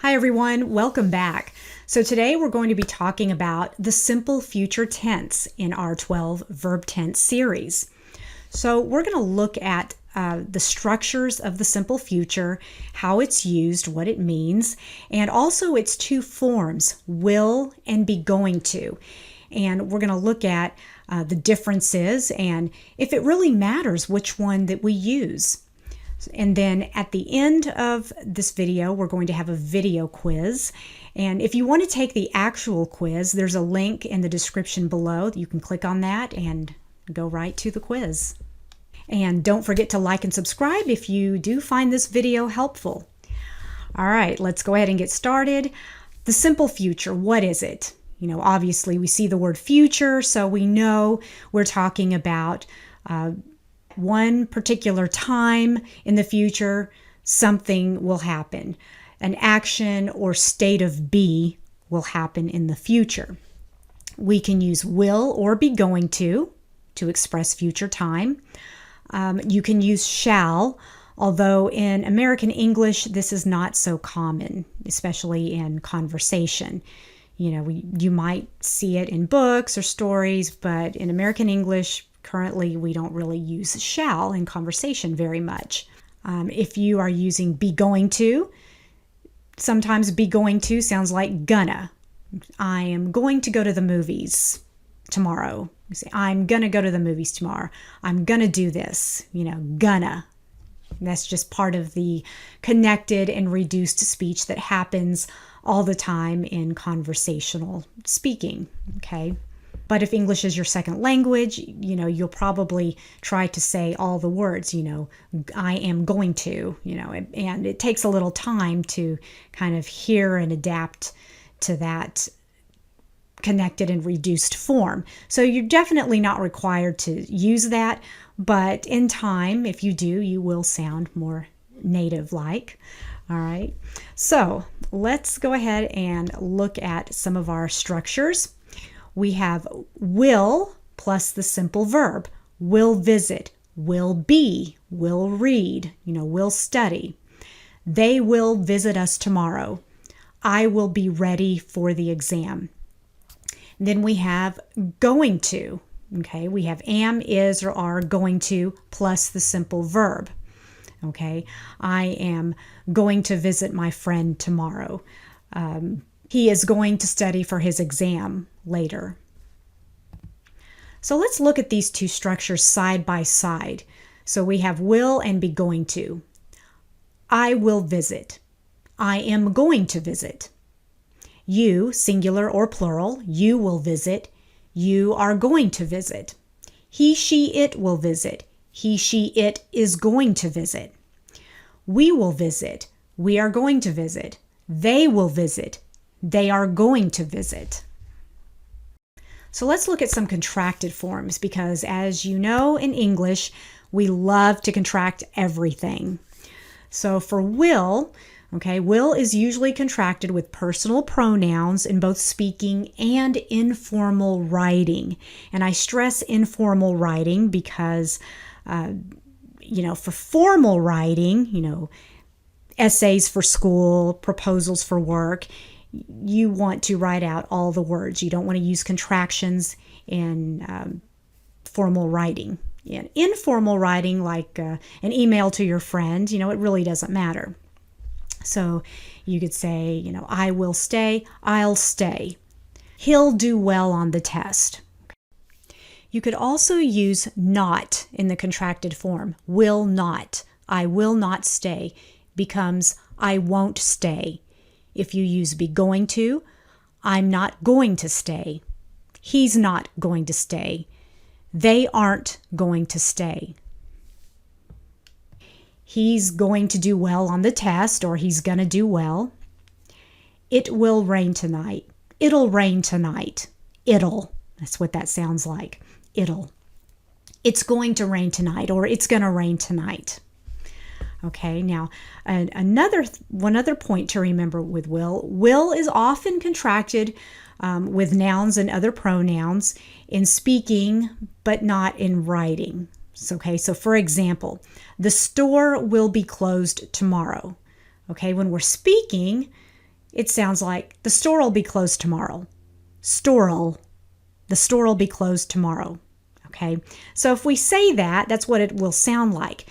Hi everyone, welcome back. So today we're going to be talking about the simple future tense in our 12 verb tense series. So we're going to look at the structures of the simple future, how it's used, what it means, and also its two forms, will and be going to. And we're going to look at the differences and if it really matters which one that we use. And then at the end of this video, we're going to have a video quiz. And if you want to take the actual quiz, there's a link in the description below. You can click on that and go right to the quiz. And don't forget to like and subscribe if you do find this video helpful. All right, let's go ahead and get started. The simple future, what is it? You know, obviously we see the word future, so we know we're talking about one particular time in the future, something will happen. An action or state of be will happen in the future. We can use will or be going to express future time. You can use shall, although in American English, this is not so common, especially in conversation. You know, you might see it in books or stories, but in American English, currently, we don't really use shall in conversation very much. If you are using be going to, sometimes be going to sounds like gonna. I am going to go to the movies tomorrow. You say, I'm gonna go to the movies tomorrow. I'm gonna do this, you know, gonna. And that's just part of the connected and reduced speech that happens all the time in conversational speaking, okay? But if English is your second language, you know, you'll probably try to say all the words, you know, I am going to, you know, and it takes a little time to kind of hear and adapt to that connected and reduced form. So you're definitely not required to use that, but in time, if you do, you will sound more native-like. All right. So let's go ahead and look at some of our structures. We have will plus the simple verb. Will visit, will be, will read, you know, will study. They will visit us tomorrow. I will be ready for the exam. Then we have going to. Okay, we have am, is, or are going to plus the simple verb. Okay, I am going to visit my friend tomorrow. He is going to study for his exam later. So let's look at these two structures side by side. So we have will and be going to. I will visit. I am going to visit. You, singular or plural, you will visit. You are going to visit. He, she, it will visit. He, she, it is going to visit. We will visit. We are going to visit. They will visit. They are going to visit. So let's look at some contracted forms because as you know in English, we love to contract everything. So for will, okay, will is usually contracted with personal pronouns in both speaking and informal writing. And I stress informal writing because, you know, for formal writing, you know, essays for school, proposals for work, you want to write out all the words. You don't want to use contractions in formal writing. In informal writing, like an email to your friend, you know, it really doesn't matter. So you could say, you know, I will stay, I'll stay. He'll do well on the test. You could also use not in the contracted form. Will not. I will not stay becomes I won't stay. If you use be going to, I'm not going to stay. He's not going to stay. They aren't going to stay. He's going to do well on the test, or he's going to do well. It will rain tonight. It'll rain tonight. It'll. That's what that sounds like. It'll. It's going to rain tonight, or it's going to rain tonight. Okay, now one other point to remember with will. Will is often contracted with nouns and other pronouns in speaking, but not in writing. Okay, so for example, the store will be closed tomorrow. Okay, when we're speaking, it sounds like the store will be closed tomorrow. The store will be closed tomorrow. Okay, so if we say that, that's what it will sound like.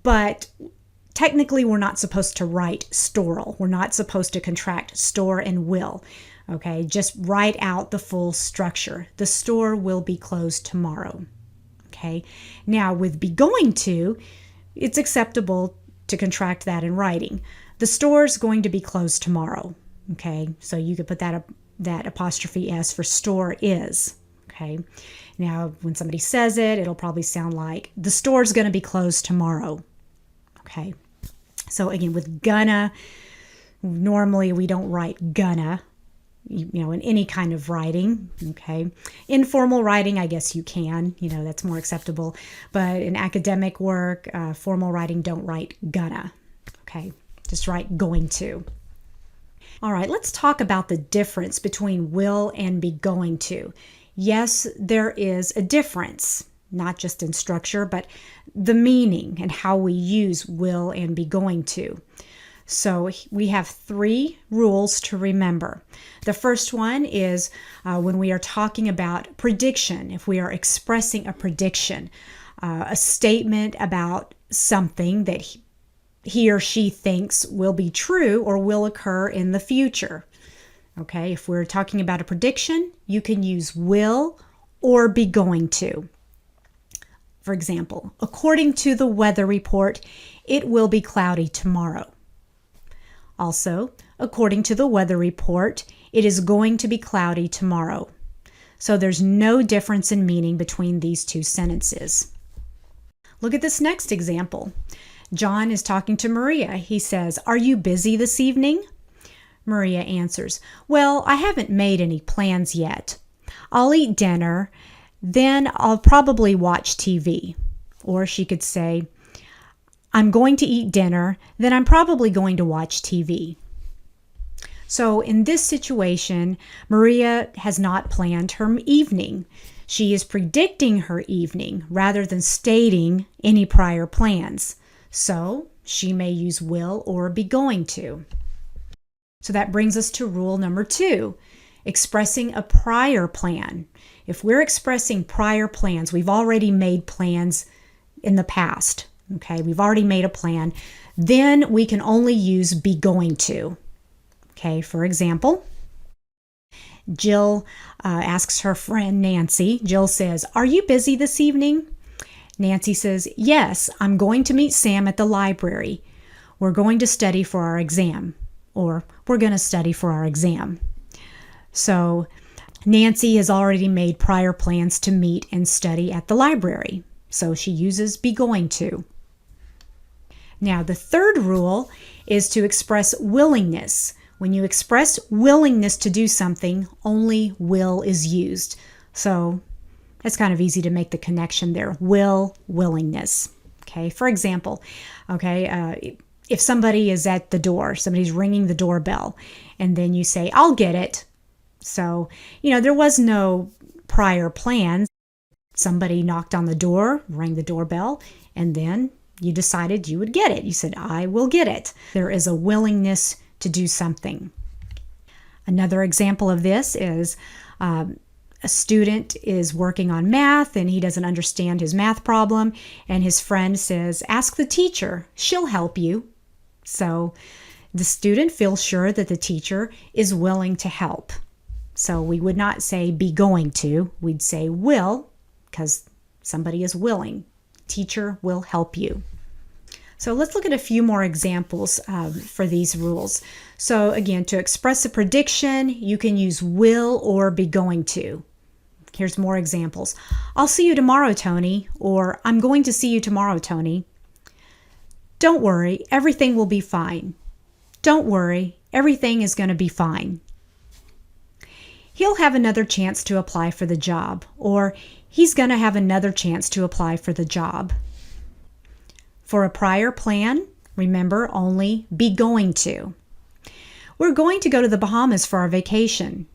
But technically, we're not supposed to write store'll. We're not supposed to contract store and will. Okay, just write out the full structure. The store will be closed tomorrow. Okay, now with be going to, it's acceptable to contract that in writing. The store's going to be closed tomorrow. Okay, so you could put that apostrophe S for store is. Okay, now when somebody says it, it'll probably sound like the store's going to be closed tomorrow. Okay, so again, with gonna, normally we don't write gonna, in any kind of writing. Okay, informal writing, I guess you can, that's more acceptable. But in academic work, formal writing, don't write gonna. Okay, just write going to. All right, let's talk about the difference between will and be going to. Yes, there is a difference, not just in structure, but the meaning and how we use will and be going to. So we have 3 rules to remember. The first one is when we are talking about prediction, if we are expressing a prediction, a statement about something that he or she thinks will be true or will occur in the future. Okay, if we're talking about a prediction, you can use will or be going to. For example, according to the weather report, it will be cloudy tomorrow. Also, according to the weather report, it is going to be cloudy tomorrow. So there's no difference in meaning between these 2 sentences. Look at this next example. John is talking to Maria. He says, "Are you busy this evening?" Maria answers, "Well, I haven't made any plans yet. I'll eat dinner, then I'll probably watch TV." Or she could say, "I'm going to eat dinner, then I'm probably going to watch TV." So in this situation, Maria has not planned her evening. She is predicting her evening rather than stating any prior plans. So she may use will or be going to. So that brings us to rule number 2, expressing a prior plan. If we're expressing prior plans, we've already made plans in the past. Okay, we've already made a plan. Then we can only use be going to. Okay, for example, Jill asks her friend Nancy. Jill says, "Are you busy this evening?" Nancy says, "Yes, I'm going to meet Sam at the library. We're going to study for our exam." Or we're going to study for our exam. So Nancy has already made prior plans to meet and study at the library. So she uses be going to. Now the third rule is to express willingness. When you express willingness to do something, only will is used. So it's kind of easy to make the connection there. Will, willingness. Okay, for example, if somebody is at the door, somebody's ringing the doorbell, and then you say, "I'll get it." So, there was no prior plan. Somebody knocked on the door, rang the doorbell, and then you decided you would get it. You said, "I will get it." There is a willingness to do something. Another example of this is a student is working on math and he doesn't understand his math problem, and his friend says, "Ask the teacher, she'll help you." So the student feels sure that the teacher is willing to help. So we would not say be going to, we'd say will, because somebody is willing. Teacher will help you. So let's look at a few more examples for these rules. So again, to express a prediction, you can use will or be going to. Here's more examples. "I'll see you tomorrow, Tony," or "I'm going to see you tomorrow, Tony." "Don't worry, everything will be fine." "Don't worry, everything is going to be fine." "He'll have another chance to apply for the job," or "He's going to have another chance to apply for the job." For a prior plan, remember only be going to. "We're going to go to the Bahamas for our vacation."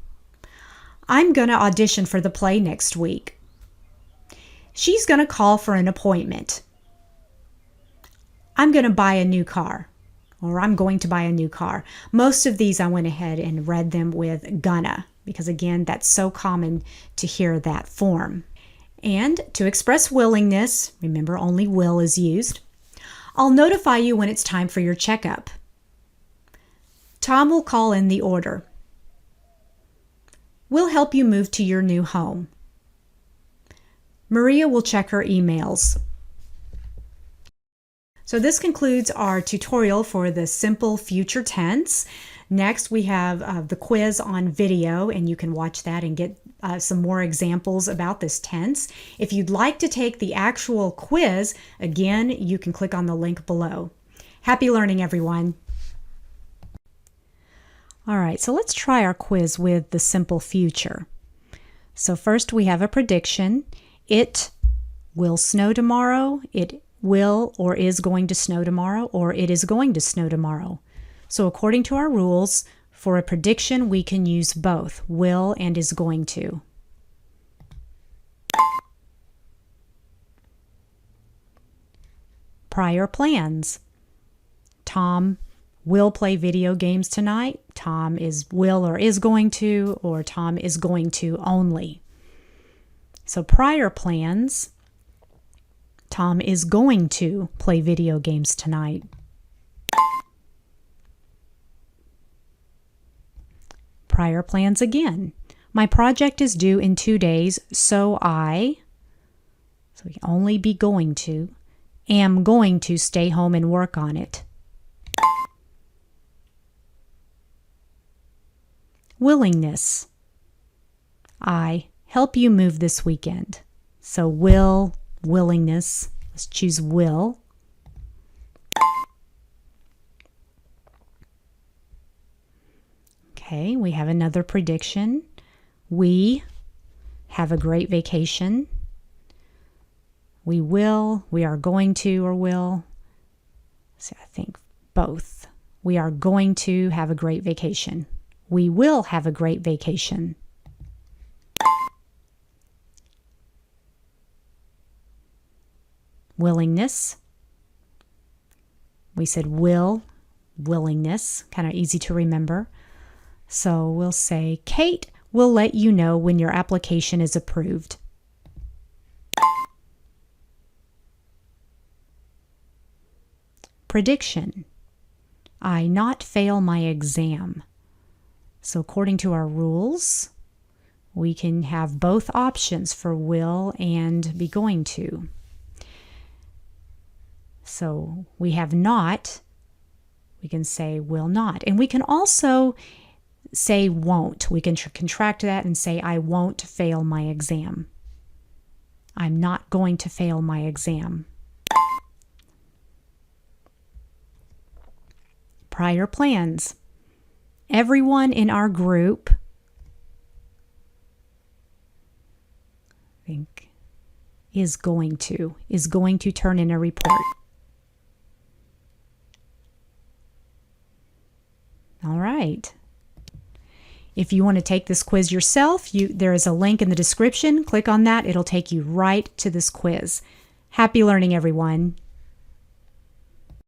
"I'm going to audition for the play next week." "She's going to call for an appointment." "I'm going to buy a new car," or I'm going to buy a new car. Most of these I went ahead and read them with gonna, because again, that's so common to hear that form. And to express willingness, remember only will is used. I'll notify you when it's time for your checkup. Tom will call in the order. We'll help you move to your new home. Maria will check her emails. So this concludes our tutorial for the simple future tense. Next, we have the quiz on video, and you can watch that and get some more examples about this tense. If you'd like to take the actual quiz, again, you can click on the link below. Happy learning, everyone. All right, so let's try our quiz with the simple future. So first we have a prediction. It will snow tomorrow. It will or is going to snow tomorrow, or it is going to snow tomorrow. So according to our rules, for a prediction, we can use both will and is going to. Prior plans. Tom will play video games tonight. Tom will or is going to, or Tom is going to only. So prior plans, Tom is going to play video games tonight. Prior plans again. My project is due in 2 days, so we can only be going to, am going to stay home and work on it. Willingness. I help you move this weekend. So will, willingness. Let's choose will. Okay, we have another prediction. We have a great vacation. We will, we are going to, or will. So I think both. We are going to have a great vacation. We will have a great vacation. Willingness. We said will, willingness, kind of easy to remember. So we'll say, Kate will let you know when your application is approved. Prediction. I not fail my exam. So according to our rules, we can have both options for will and be going to. So we have not, we can say will not. And we can also say won't. We can contract that and say I won't fail my exam. I'm not going to fail my exam. Prior plans. Everyone in our group, I think, is going to turn in a report. All right. If you want to take this quiz yourself, there is a link in the description. Click on that. It'll take you right to this quiz. Happy learning, everyone.